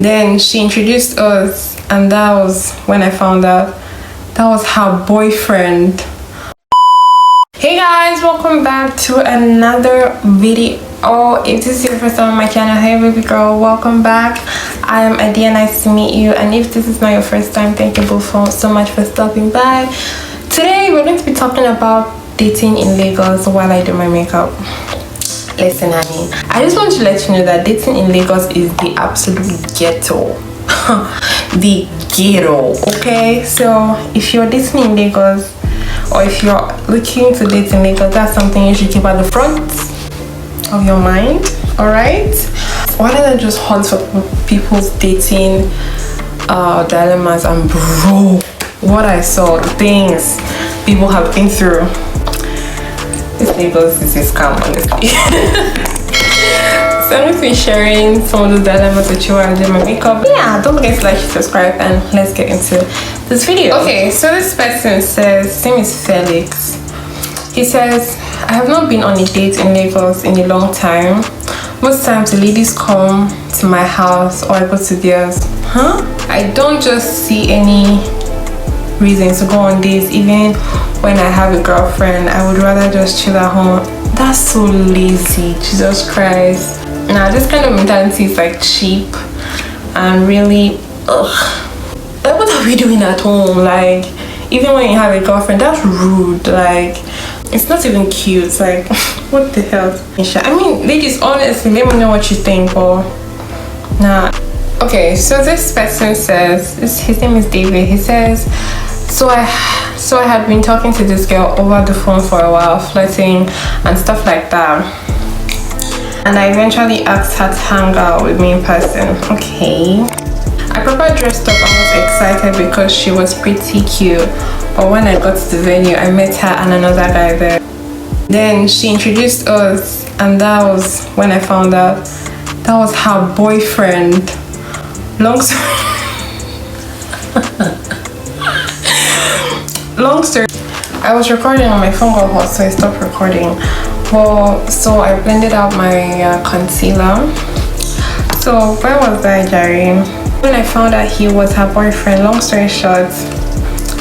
Then she introduced us, and that was when I found out that was her boyfriend. Hey guys, welcome back to another video. If this is your first time on my channel, hey baby girl, welcome back. I am Adiah, nice to meet you. And if this is not your first time, thank you both so much for stopping by. Today we're going to be talking about dating in Lagos while I do my makeup. Listen, honey, I just want to let you know that dating in Lagos is the absolute ghetto. The ghetto, okay? So if you're dating in Lagos, or if you're looking to date in Lagos, that's something you should keep at the front of your mind. All right, why don't I just hunt for people's dating dilemmas? And bro, what I saw, the things people have been through, this Lagos is a scam, honestly. So I'm going to be sharing some of those dilemmas with you while I do my makeup. Yeah, don't forget to like, subscribe, and let's get into this video. Okay, so this person says, his name is Felix. He says, I have not been on a date in Lagos in a long time. Most times the ladies come to my house or I go to theirs. I don't just see any reason to go on dates. Even when I have a girlfriend, I would rather just chill at home. That's so lazy, Jesus Christ. Now this kind of mentality is like cheap and really like, what are we doing at home? Like, even when you have a girlfriend, that's rude. Like, it's not even cute. It's like, what the hell? I mean, ladies, honestly, let me know what you think. Or nah. Okay, so this person says, his name is David. He says, so I had been talking to this girl over the phone for a while, flirting and stuff like that, and I eventually asked her to hang out with me in person. Okay, I proper dressed up and was excited because she was pretty cute. But when I got to the venue, I met her and another guy there. Then she introduced us, and that was when I found out that was her boyfriend. Long story. I was recording and my phone got hot, so I stopped recording. Well, so I blended out my concealer. So where was I, Jerry? When I found out he was her boyfriend, long story short,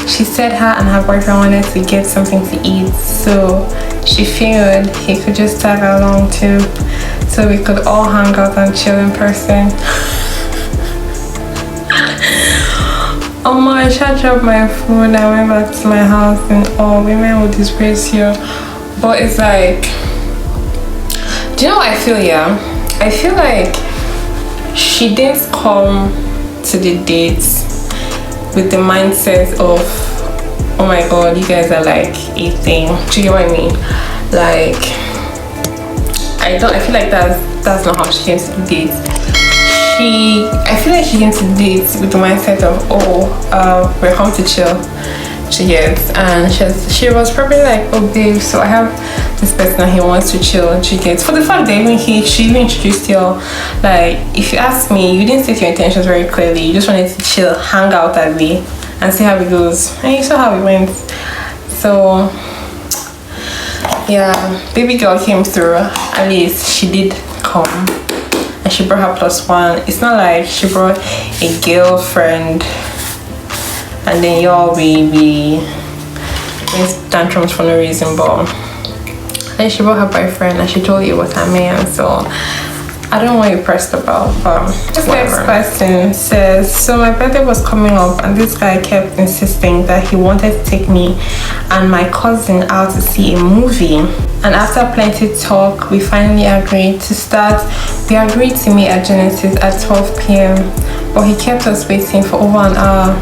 she said her and her boyfriend wanted to get something to eat, so she figured he could just tag along too, so we could all hang out and chill in person. Oh my, I charged up my phone. I went back to my house and women will disgrace you. But it's like, do you know what I feel? Yeah, I feel like she didn't come to the dates with the mindset of, oh my god, you guys are like a thing. Do you get what I mean? Like, I feel like that's not how she came to the dates. I feel like she came to the dates with the mindset of, we're home to chill. She gets, and she was probably like, oh babe, so I have this person and he wants to chill. She gets, for the fact that she even introduced you. Like, if you ask me, you didn't state your intentions very clearly. You just wanted to chill, hang out that way, and see how it goes. And you saw how it went. So yeah, baby girl came through. At least she did come. And she brought her +1. It's not like she brought a girlfriend and then y'all be tantrums for no reason. But then she brought her boyfriend and she told you it was her man. So I don't know what you pressed about. But this next person says, so my birthday was coming up and this guy kept insisting that he wanted to take me and my cousin out to see a movie. And after plenty talk, we finally agreed to start. We agreed to meet at Genesis at 12 p.m. But he kept us waiting for over an hour.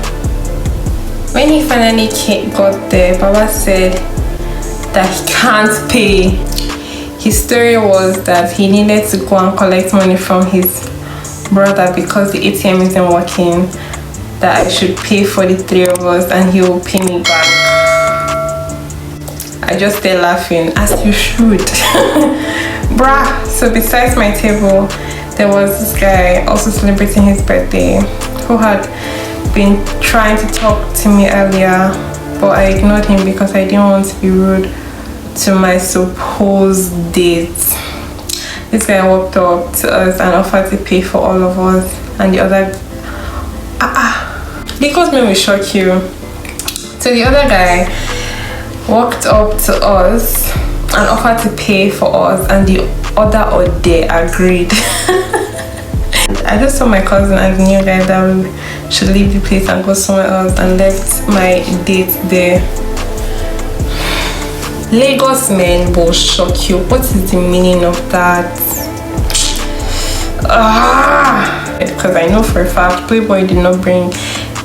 When he finally got there, Baba said that he can't pay. His story was that he needed to go and collect money from his brother because the ATM isn't working, that I should pay for the 3 of us and he will pay me back. I just stayed laughing, as you should. Bruh. So besides my table, there was this guy also celebrating his birthday who had been trying to talk to me earlier, but I ignored him because I didn't want to be rude to my supposed date. This guy walked up to us and offered to pay for all of us. and the other Lagos men will shock you. So the other guy walked up to us and offered to pay for us, and the other Ode agreed. I just told my cousin and the new guy that we should leave the place and go somewhere else, and left my date there. Lagos men will shock you. What is the meaning of that? Because I know for a fact Playboy did not bring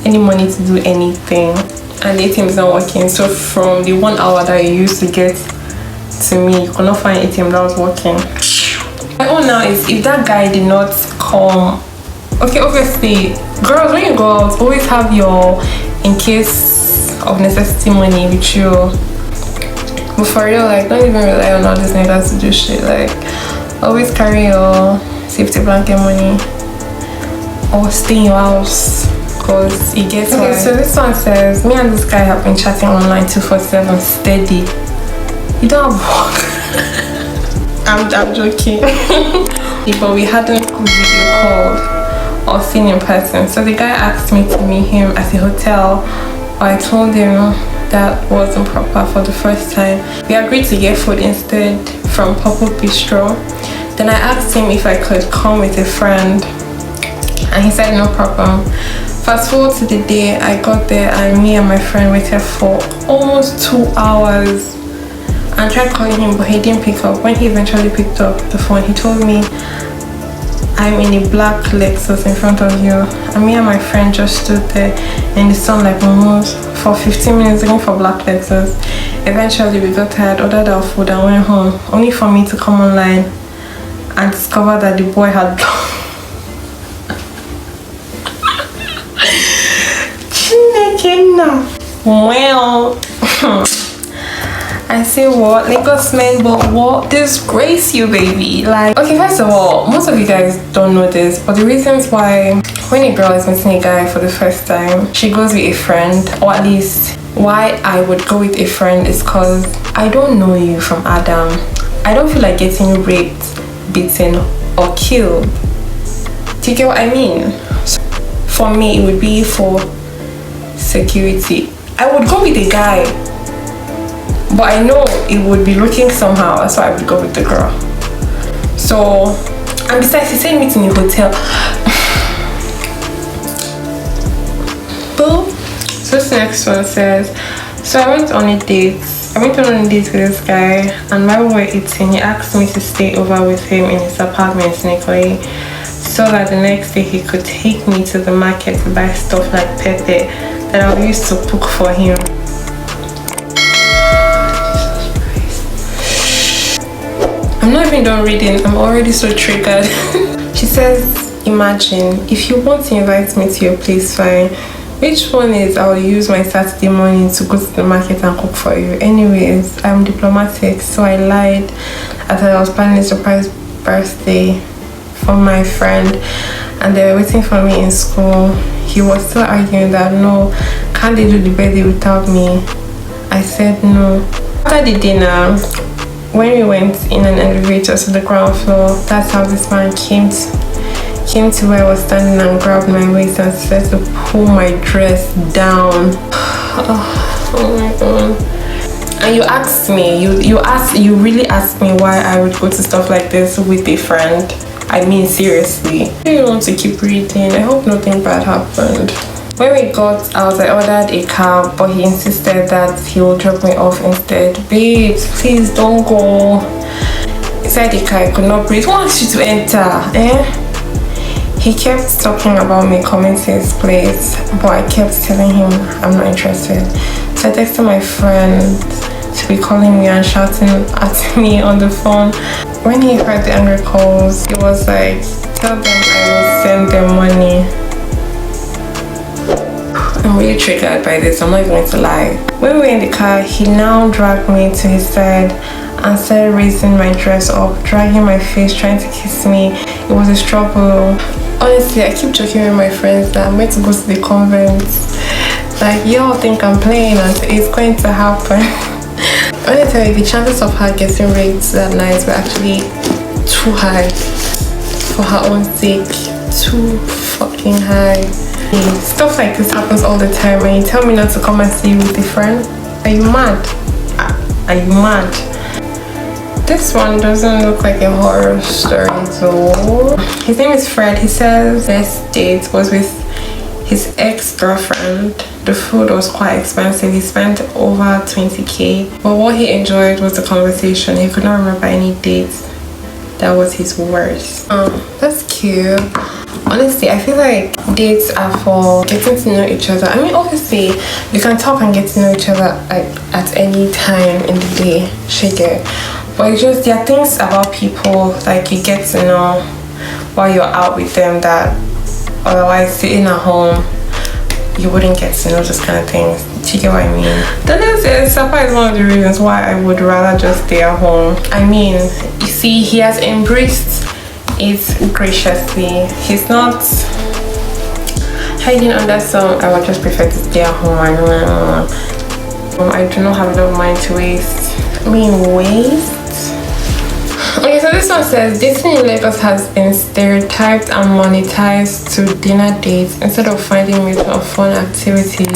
any money to do anything, and the ATM is not working. So from the 1 hour that you used to get to me, you cannot find ATM that was working. My own now is, if that guy did not come, okay, obviously girls, when you go out, always have your in case of necessity money with you. But for real, like, don't even rely on all these niggas to do shit. Like, always carry your safety blanket money or stay in your house, because it gets okay. So this one says, me and this guy have been chatting online 247 steady. You don't have work. I'm joking. But we hadn't video called or seen in person. So the guy asked me to meet him at a hotel, but I told him that wasn't proper for the first time. We agreed to get food instead from Purple Bistro. Then I asked him if I could come with a friend, and he said no problem. Fast forward to the day I got there, and me and my friend waited for almost 2 hours. I tried calling him, but he didn't pick up. When he eventually picked up the phone, he told me, I'm in a black Lexus in front of you. And me and my friend just stood there in the sun like almost for 15 minutes looking for black Lexus. Eventually we got tired, ordered our food and went home, only for me to come online and discover that the boy had well, I say what? Lagos men, but what? Disgrace you, baby. Like, okay, first of all, most of you guys don't know this, but the reasons why when a girl is meeting a guy for the first time, she goes with a friend, or at least why I would go with a friend, is because I don't know you from Adam. I don't feel like getting raped, beaten, or killed. Do you get what I mean? So for me, it would be for security. I would go with a guy, but I know it would be looking somehow. That's why I would go with the girl. So, and besides, he said meet in a hotel. Boom. So this next one says, so I went on a date with this guy, and while we were eating, he asked me to stay over with him in his apartment in Ikoyi, so that the next day he could take me to the market to buy stuff like pepper that I used to cook for him. I'm not even done reading, I'm already so triggered. She says, imagine, if you want to invite me to your place, fine. Which one is I'll use my Saturday morning to go to the market and cook for you? Anyways, I'm diplomatic, so I lied. I thought I was planning a surprise birthday for my friend, and they were waiting for me in school. He was still arguing that no, can't they do the birthday without me? I said no. After the dinner, when we went in an elevator to the ground floor, that's how this man came to where I was standing and grabbed my waist and started to pull my dress down. Oh my god. And you asked me, you really asked me why I would go to stuff like this with a friend. I mean, seriously. I don't want to keep reading. I hope nothing bad happened. When we got out, I ordered a cab, but he insisted that he will drop me off instead. Babes, please don't go. Inside the car, I could not breathe. Who asked you to enter? He kept talking about me coming to his place, but I kept telling him I'm not interested. So I texted my friend to be calling me and shouting at me on the phone. When he heard the angry calls, he was like, tell them I will send them money. I'm really triggered by this, I'm not even going to lie. When we were in the car, he now dragged me to his side and started raising my dress up, dragging my face, trying to kiss me. It was a struggle. Honestly, I keep joking with my friends that I'm going to go to the convent. Like, y'all think I'm playing and it's going to happen. I want to tell you, the chances of her getting raped that night were actually too high for her own sake. Too fucking asking hi. Stuff like this happens all the time, and you tell me not to come and see you with a friend. Are you mad? Are you mad? This one doesn't look like a horror story though. His name is Fred. He says best date was with his ex-girlfriend. The food was quite expensive. He spent over 20k, but what he enjoyed was the conversation. He could not remember any dates that was his worst. That's cute. Honestly, I feel like dates are for getting to know each other. I mean, obviously you can talk and get to know each other at any time in the day, shake it, but it's just there are things about people like you get to know while you're out with them that otherwise sitting at home you wouldn't get to know, those kind of things. Do you get what I mean? Then Sapa is one of the reasons why I would rather just stay at home. I mean, you see, he has embraced it graciously. He's not hiding under some I would just prefer to stay at home. I do not have a lot of money to waste. I mean, waste? Okay, so this one says dating in Lagos has been stereotyped and monetized to dinner dates instead of finding ways of fun activities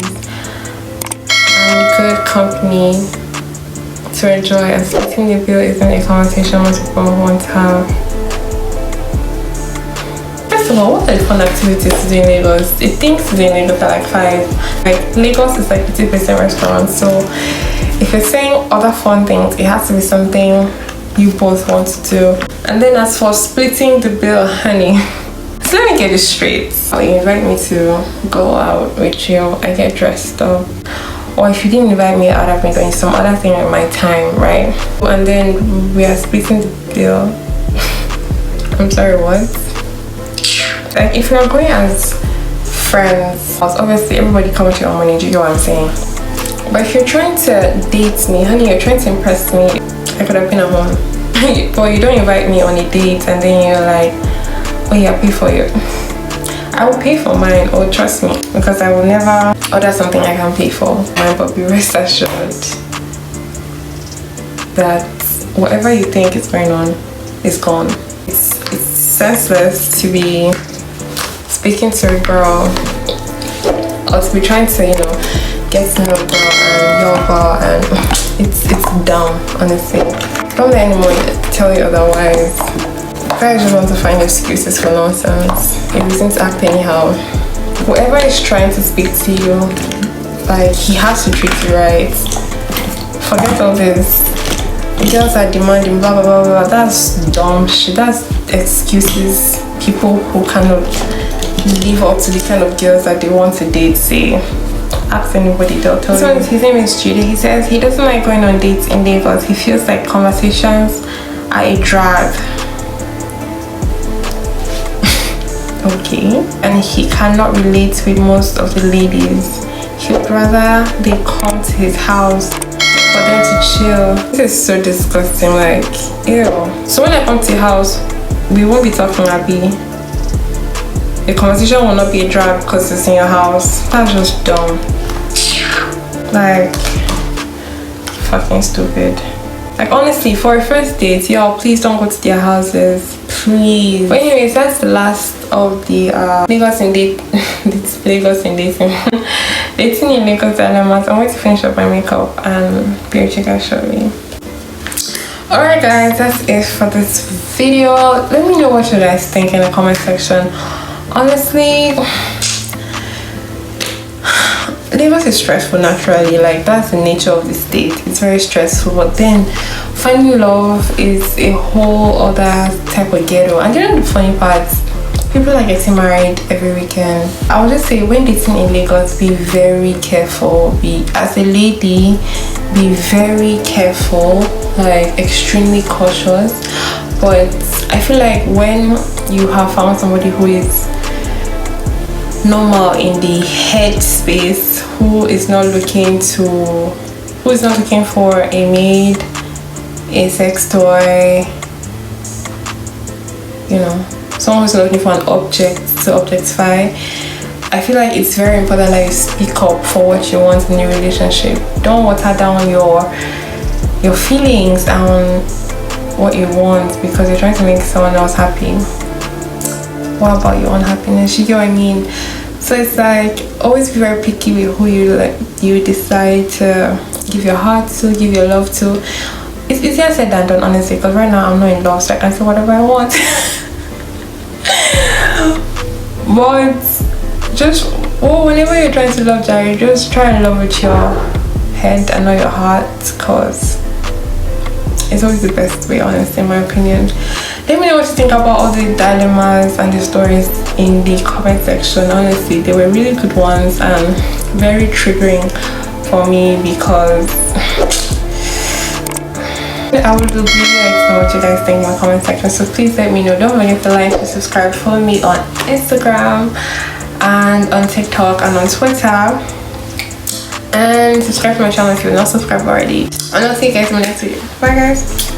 and good company to enjoy, and splitting the bill isn't a conversation most people want to have. First of all, what are the fun activities to do in Lagos? It thinks to do in Lagos are like 5. Like Lagos is like 50% restaurants, so if you're saying other fun things, it has to be something you both want to do. And then as for splitting the bill, honey, so let me get this straight. You invite me to go out with you, I get dressed up, or if you didn't invite me, I'd have been doing some other thing with my time, right? And then we are splitting the bill. I'm sorry, what? Like if you're going as friends, obviously everybody comes with your own money, do you get what I'm saying? But if you're trying to date me, honey, you're trying to impress me, I could have been at home. But you don't invite me on a date and then you're like, oh yeah, I'll pay for you. I will pay for mine, or trust me, because I will never order something I can pay for mine. But be rest assured that whatever you think is going on is gone. It's senseless to be speaking to a girl or to be trying to, you know, get to know a girl and your girl, and it's dumb, honestly. Don't let anyone tell you otherwise. Guys just want to find excuses for nonsense, a reason to act anyhow. Whoever is trying to speak to you, like, he has to treat you right. Forget all this. Girls are demanding blah blah blah blah. That's dumb shit. That's excuses people who cannot live up to the kind of girls that they want to date say. Ask anybody, they'll tell you. His name is Judy. He says he doesn't like going on dates in Lagos. He feels like conversations are a drag. Okay. And he cannot relate with most of the ladies. He would rather they come to his house for them to chill. This is so disgusting, like, ew. So when I come to your house, we won't be talking, Abby. The conversation will not be a drag because it's in your house. That's just dumb. Like, fucking stupid. Like, honestly, for a first date, y'all, please don't go to their houses, please. But anyways, that's the last of the Lagos in date. Lagos in dating. Dating in Lagos dilemmas. I'm going to finish up my makeup and be with you guys shortly. Alright guys, that's it for this video. Let me know what you guys think in the comment section. Honestly, Lagos is stressful naturally, like that's the nature of the state. It's very stressful, but then finding love is a whole other type of ghetto. And you know the funny part, people are getting married every weekend. I would just say when dating in Lagos, be very careful. As a lady, be very careful, like extremely cautious. But I feel like when you have found somebody who is normal in the head space, who is not looking for a maid, a sex toy, you know, someone who's not looking for an object to objectify, I feel like it's very important that you speak up for what you want in your relationship. Don't water down your feelings and what you want because you're trying to make someone else happy. what about your own happiness? You get what I mean? So it's like, always be very picky with who you decide to give your heart to, give your love to. It's easier said than done, honestly, because right now I'm not in love, so I can say whatever I want. But just, whenever you're trying to love Jerry, just try and love with your head and not your heart, because it's always the best way, honestly, in my opinion. Let me know what you think about all the dilemmas and the stories in the comment section. Honestly, they were really good ones and very triggering for me, because I would really like to know what you guys think in my comment section. So please let me know. Don't forget to like and subscribe. Follow me on Instagram and on TikTok and on Twitter. And subscribe to my channel if you're not subscribed already. And I'll see you guys in my next video. Bye guys.